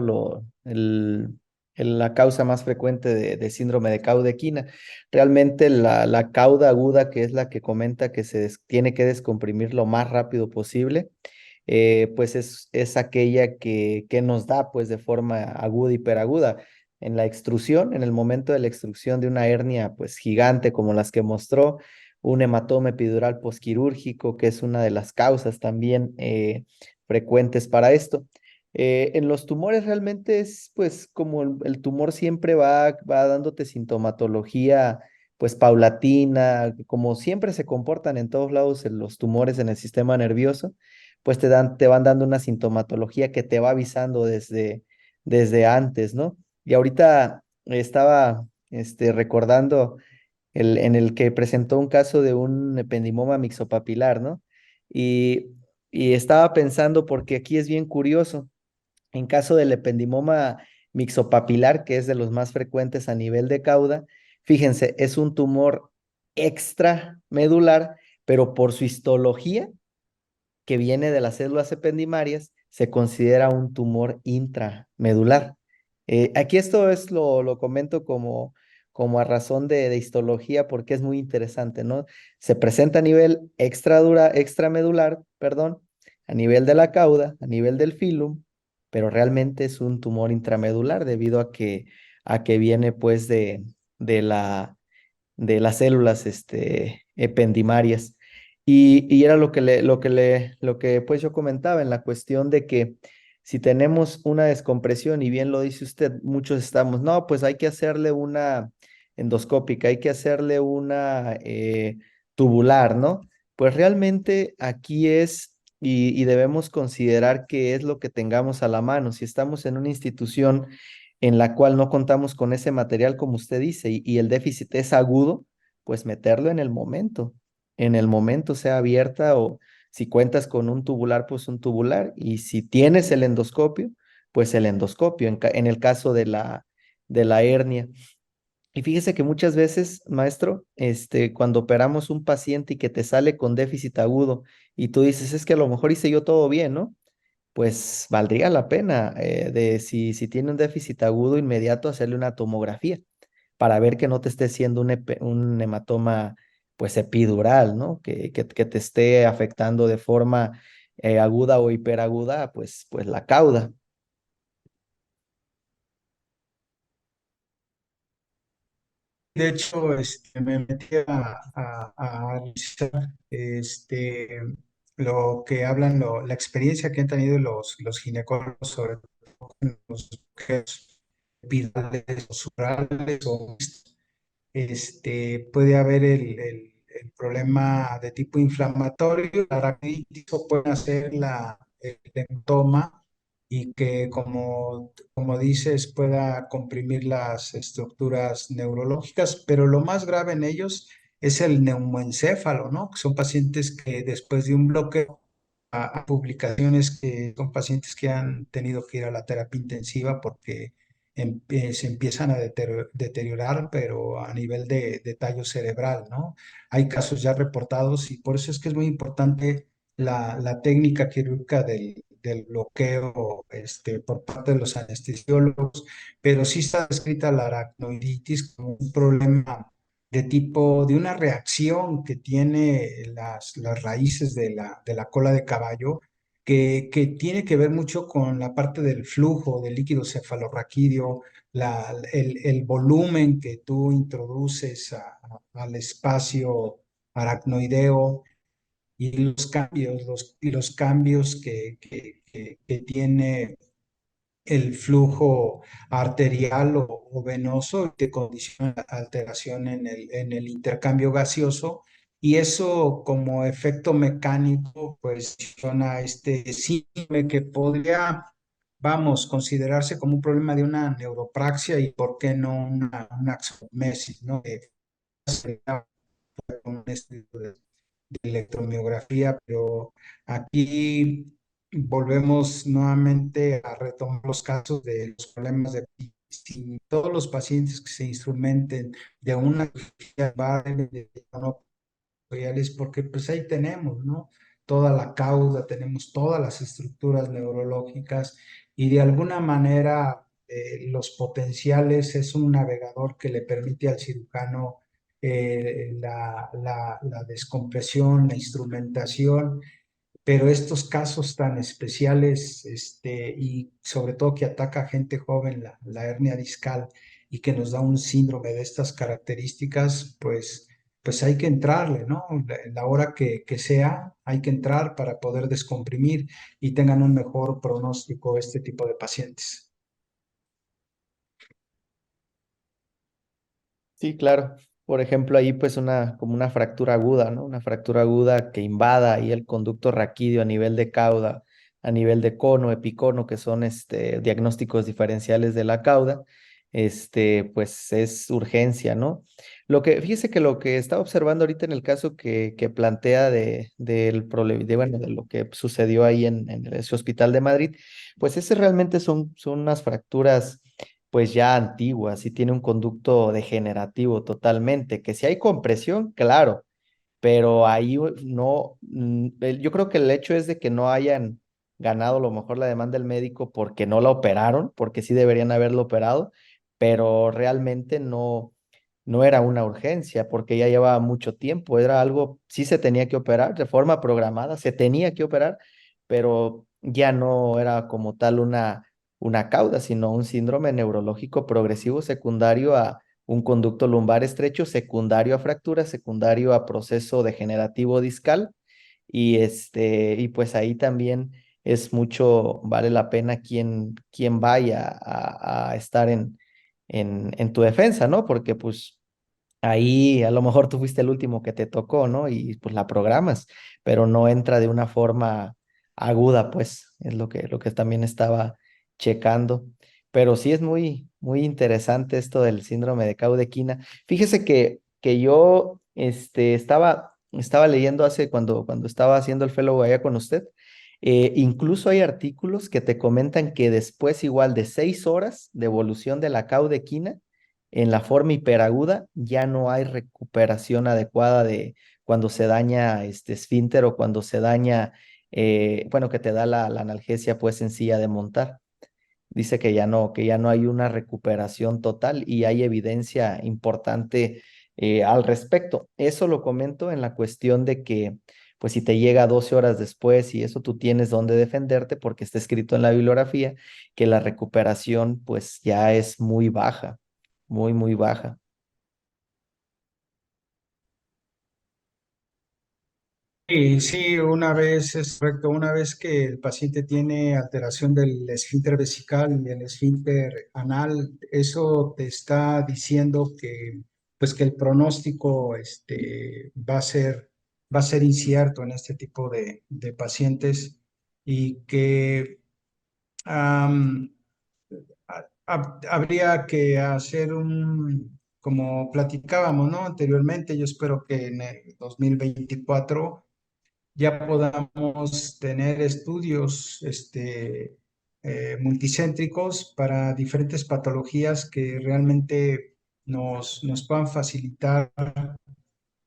la causa más frecuente de síndrome de cauda equina. Realmente la cauda aguda, que es la que comenta que tiene que descomprimir lo más rápido posible, pues es aquella que nos da pues de forma aguda, hiperaguda. En la extrusión, en el momento de la extrusión de una hernia pues gigante como las que mostró, un hematoma epidural posquirúrgico, que es una de las causas también frecuentes para esto. En los tumores realmente es pues como el tumor siempre va dándote sintomatología pues paulatina, como siempre se comportan en todos lados en los tumores en el sistema nervioso, pues te van dando una sintomatología que te va avisando desde antes, ¿no? Y ahorita estaba recordando en el que presentó un caso de un ependimoma mixopapilar, ¿no? Y, y estaba pensando, porque aquí es bien curioso, en caso del ependimoma mixopapilar, que es de los más frecuentes a nivel de cauda, fíjense, es un tumor extramedular, pero por su histología que viene de las células ependimarias, se considera un tumor intramedular. Aquí esto lo comento como a razón de histología porque es muy interesante, ¿no? Se presenta a nivel extramedular, perdón, a nivel de la cauda, a nivel del filum, pero realmente es un tumor intramedular debido a que viene pues de la de las células ependimarias. Y era lo que pues yo comentaba en la cuestión de que si tenemos una descompresión, y bien lo dice usted, muchos estamos, no, pues hay que hacerle una endoscópica, hay que hacerle una tubular, ¿no? Pues realmente aquí es, y debemos considerar qué es lo que tengamos a la mano. Si estamos en una institución en la cual no contamos con ese material, como usted dice, y el déficit es agudo, pues meterlo en el momento sea abierta, o si cuentas con un tubular, pues un tubular, y si tienes el endoscopio, pues el endoscopio, en el caso de la hernia. Y fíjese que muchas veces, maestro, cuando operamos un paciente y que te sale con déficit agudo y tú dices, es que a lo mejor hice yo todo bien, ¿no? Pues valdría la pena si tiene un déficit agudo inmediato hacerle una tomografía para ver que no te esté siendo un hematoma pues epidural, ¿no? Que te esté afectando de forma aguda o hiperaguda, pues la cauda. De hecho, me metí a revisar lo que hablan, la experiencia que han tenido los ginecólogos sobre los objetos epidurales o suprarales o puede haber el problema de tipo inflamatorio, la aracnitis o puede hacer el hematoma y que, como dices, pueda comprimir las estructuras neurológicas, pero lo más grave en ellos es el neumoencéfalo, ¿no? Que son pacientes que después de un bloqueo a publicaciones que son pacientes que han tenido que ir a la terapia intensiva porque se empiezan a deteriorar, pero a nivel de tallo cerebral, ¿no? Hay casos ya reportados y por eso es que es muy importante la técnica quirúrgica del bloqueo por parte de los anestesiólogos, pero sí está descrita la aracnoiditis como un problema de una reacción que tiene las raíces de la cola de caballo, que tiene que ver mucho con la parte del flujo del líquido cefalorraquídeo, el volumen que tú introduces al espacio aracnoideo y los cambios que tiene el flujo arterial o venoso que condiciona la alteración en el intercambio gaseoso y eso como efecto mecánico pues funciona este síndrome que podría, vamos, considerarse como un problema de una neuropraxia y por qué no una axomesis, ¿no? Que sería un estudio de electromiografía, pero aquí volvemos nuevamente a retomar los casos de los problemas de si todos los pacientes que se instrumenten de una de es porque pues ahí tenemos, ¿no? Toda la cauda, tenemos todas las estructuras neurológicas y de alguna manera los potenciales es un navegador que le permite al cirujano la descompresión, la instrumentación, pero estos casos tan especiales, y sobre todo que ataca a gente joven, la hernia discal, y que nos da un síndrome de estas características, pues hay que entrarle, ¿no? La hora que sea, hay que entrar para poder descomprimir y tengan un mejor pronóstico este tipo de pacientes. Sí, claro. Por ejemplo, ahí pues como una fractura aguda, ¿no? Una fractura aguda que invada ahí el conducto raquídeo a nivel de cauda, a nivel de cono, epicono, que son diagnósticos diferenciales de la cauda, pues es urgencia, ¿no? Fíjese que lo que estaba observando ahorita en el caso que plantea del problema, bueno, de lo que sucedió ahí en ese hospital de Madrid, pues ese realmente son unas fracturas pues ya antigua, sí tiene un conducto degenerativo totalmente, que si hay compresión, claro, pero ahí no, yo creo que el hecho es de que no hayan ganado a lo mejor la demanda del médico porque no la operaron, porque sí deberían haberlo operado, pero realmente no era una urgencia porque ya llevaba mucho tiempo, era algo, sí se tenía que operar de forma programada, se tenía que operar, pero ya no era como tal una cauda, sino un síndrome neurológico progresivo secundario un conducto lumbar estrecho secundario a fractura, secundario a proceso degenerativo discal. Y pues ahí también es mucho, vale la pena quien vaya a estar en tu defensa, ¿no? Porque pues ahí a lo mejor tú fuiste el último que te tocó, ¿no? Y pues la programas, pero no entra de una forma aguda, pues, es lo que también estaba checando. Pero sí es muy, muy interesante esto del síndrome de Caudequina. Fíjese que yo estaba leyendo cuando estaba haciendo el fellow allá con usted. Incluso hay artículos que te comentan que después igual de 6 horas de evolución de la caudequina, en la forma hiperaguda ya no hay recuperación adecuada de cuando se daña este esfínter o cuando se daña, bueno, que te da la analgesia pues sencilla de montar. Dice que ya no hay una recuperación total y hay evidencia importante al respecto. Eso lo comento en la cuestión de que, pues si te llega 12 horas después y eso tú tienes donde defenderte porque está escrito en la bibliografía que la recuperación pues ya es muy baja, muy, muy baja. Y sí, una vez es correcto, una vez que el paciente tiene alteración del esfínter vesical y el esfínter anal, eso te está diciendo que, pues, que el pronóstico va a ser incierto en este tipo de pacientes y que am, habría que hacer como platicábamos, ¿no? Anteriormente, yo espero que en el 2024 ya podamos tener estudios multicéntricos para diferentes patologías que realmente nos puedan facilitar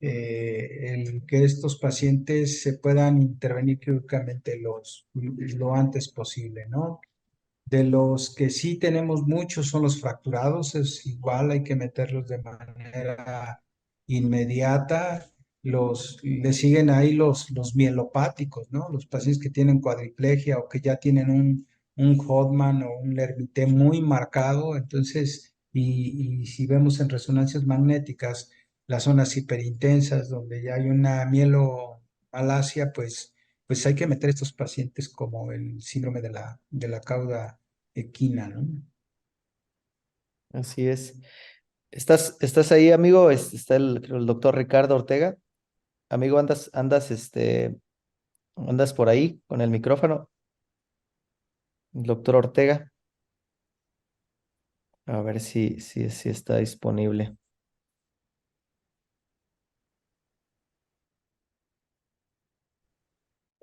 el que estos pacientes se puedan intervenir quirúrgicamente lo antes posible, ¿no? De los que sí tenemos muchos son los fracturados, es igual, hay que meterlos de manera inmediata. Le siguen ahí los mielopáticos, ¿no? Los pacientes que tienen cuadriplegia o que ya tienen un Hodgman o un Lermité muy marcado. Entonces, y si vemos en resonancias magnéticas las zonas hiperintensas donde ya hay una mielomalacia, pues hay que meter estos pacientes como el síndrome de la cauda equina, ¿no? Así es. ¿Estás ahí, amigo? Está creo, el doctor Ricardo Ortega. Amigo, andas por ahí con el micrófono. Doctor Ortega, a ver si está disponible.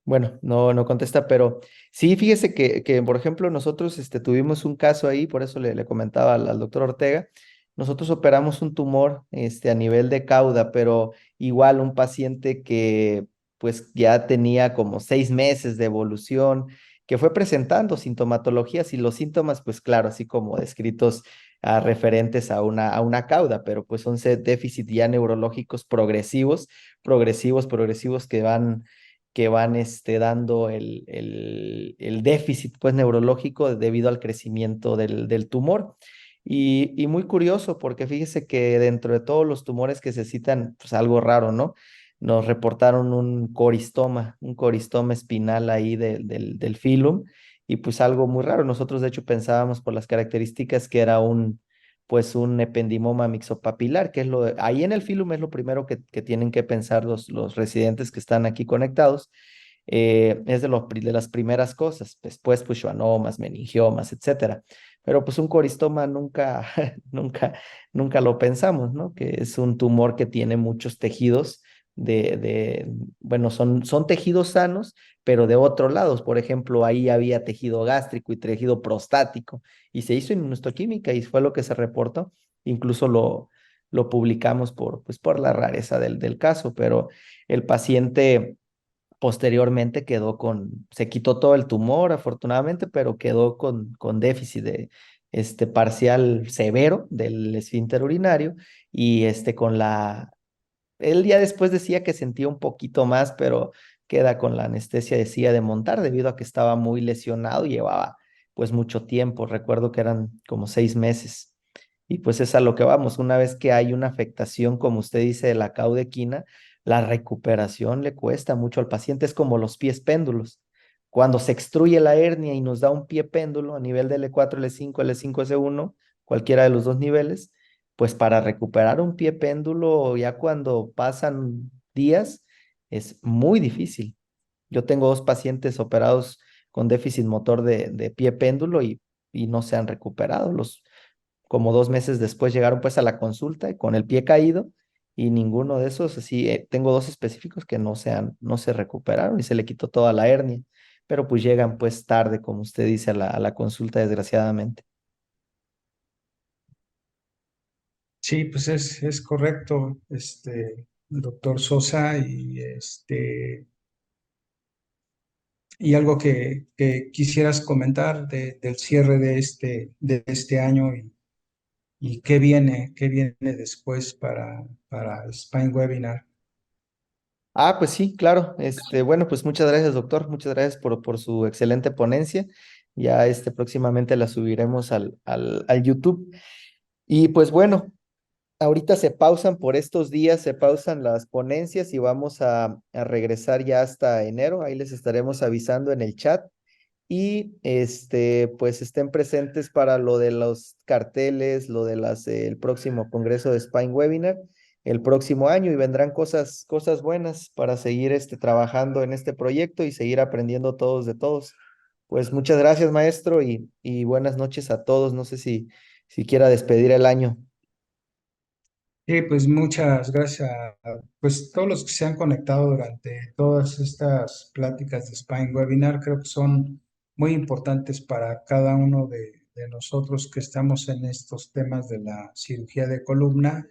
Bueno, no contesta, pero sí, fíjese que por ejemplo, nosotros tuvimos un caso ahí, por eso le comentaba al doctor Ortega. Nosotros operamos un tumor a nivel de cauda, pero igual un paciente que pues ya tenía como 6 meses de evolución, que fue presentando sintomatologías y los síntomas, pues claro, así como descritos referentes a una cauda, pero pues son déficits ya neurológicos progresivos, progresivos que van dando el déficit pues, neurológico debido al crecimiento del tumor. Y muy curioso, porque fíjese que dentro de todos los tumores que se citan, pues algo raro, ¿no? Nos reportaron un coristoma espinal ahí del filum, y pues algo muy raro. Nosotros, de hecho, pensábamos por las características que era pues un ependimoma mixopapilar, que ahí en el filum es lo primero que tienen que pensar los residentes que están aquí conectados. Es de las primeras cosas, después pues schwannomas, meningiomas, etcétera. Pero pues un coristoma nunca, nunca lo pensamos, ¿no? Que es un tumor que tiene muchos tejidos bueno, son tejidos sanos, pero de otro lado. Por ejemplo, ahí había tejido gástrico y tejido prostático y se hizo inmunohistoquímica y fue lo que se reportó. Incluso lo publicamos pues por la rareza del caso, pero el paciente posteriormente se quitó todo el tumor, afortunadamente, pero quedó con déficit parcial severo del esfínter urinario y él ya después decía que sentía un poquito más, pero queda con la anestesia de silla de montar debido a que estaba muy lesionado y llevaba pues mucho tiempo. Recuerdo que eran como 6 meses. Y pues es a lo que vamos. Una vez que hay una afectación, como usted dice, de la caudequina, la recuperación le cuesta mucho al paciente. Es como los pies péndulos. Cuando se extruye la hernia y nos da un pie péndulo a nivel de L4, L5, L5, S1, cualquiera de los dos niveles, pues para recuperar un pie péndulo, ya cuando pasan días, es muy difícil. Yo tengo dos pacientes operados con déficit motor de pie péndulo y no se han recuperado. Como 2 meses después llegaron pues a la consulta con el pie caído y ninguno de esos, así, tengo dos específicos que no se recuperaron y se le quitó toda la hernia, pero pues llegan pues tarde, como usted dice, a la consulta desgraciadamente. Sí, pues es correcto, doctor Sosa, y algo que quisieras comentar del cierre de este año y qué viene después para Spine Webinar. Ah, pues sí, claro. Bueno, pues muchas gracias, doctor. Muchas gracias por su excelente ponencia. Ya próximamente la subiremos al YouTube. Y pues bueno, ahorita se pausan por estos días, se pausan las ponencias y vamos a regresar ya hasta enero. Ahí les estaremos avisando en el chat. Y pues estén presentes para lo de los carteles, lo de el próximo Congreso de Spine Webinar el próximo año y vendrán cosas buenas para seguir trabajando en este proyecto y seguir aprendiendo todos de todos. Pues muchas gracias, maestro, y buenas noches a todos. No sé si quiera despedir el año. Sí, pues muchas gracias a pues, todos los que se han conectado durante todas estas pláticas de Spine Webinar. Creo que son muy importantes para cada uno de nosotros que estamos en estos temas de la cirugía de columna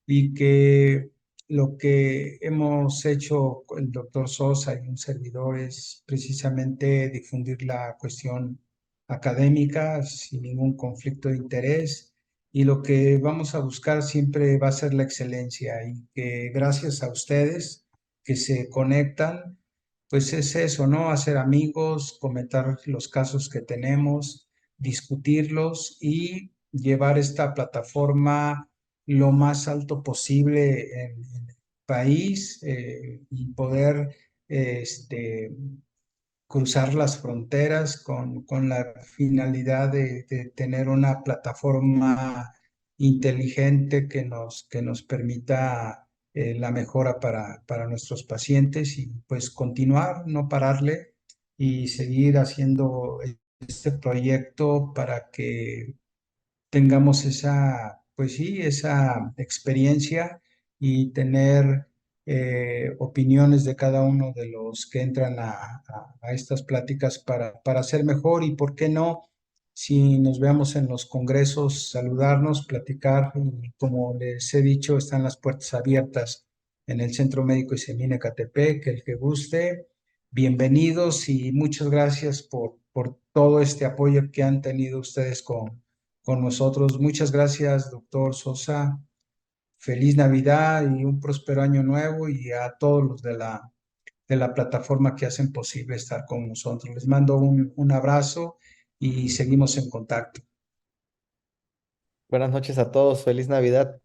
y que lo que hemos hecho con el doctor Sosa y un servidor es precisamente difundir la cuestión académica sin ningún conflicto de interés, y lo que vamos a buscar siempre va a ser la excelencia, y que gracias a ustedes que se conectan, pues es eso, ¿no? Hacer amigos, comentar los casos que tenemos, discutirlos y llevar esta plataforma lo más alto posible en el país, y poder cruzar las fronteras con la finalidad de tener una plataforma inteligente que nos permita la mejora para nuestros pacientes, y pues continuar, no pararle y seguir haciendo este proyecto para que tengamos esa, pues sí, esa experiencia y tener opiniones de cada uno de los que entran a estas pláticas para hacer mejor, y por qué no, si nos vemos en los congresos, saludarnos, platicar, y como les he dicho, están las puertas abiertas en el Centro Médico Isemine Catepec, el que guste. Bienvenidos y muchas gracias por todo este apoyo que han tenido ustedes con nosotros. Muchas gracias, doctor Sosa. Feliz Navidad y un próspero año nuevo, y a todos los de la plataforma que hacen posible estar con nosotros. Les mando un abrazo y seguimos en contacto. Buenas noches a todos. Feliz Navidad.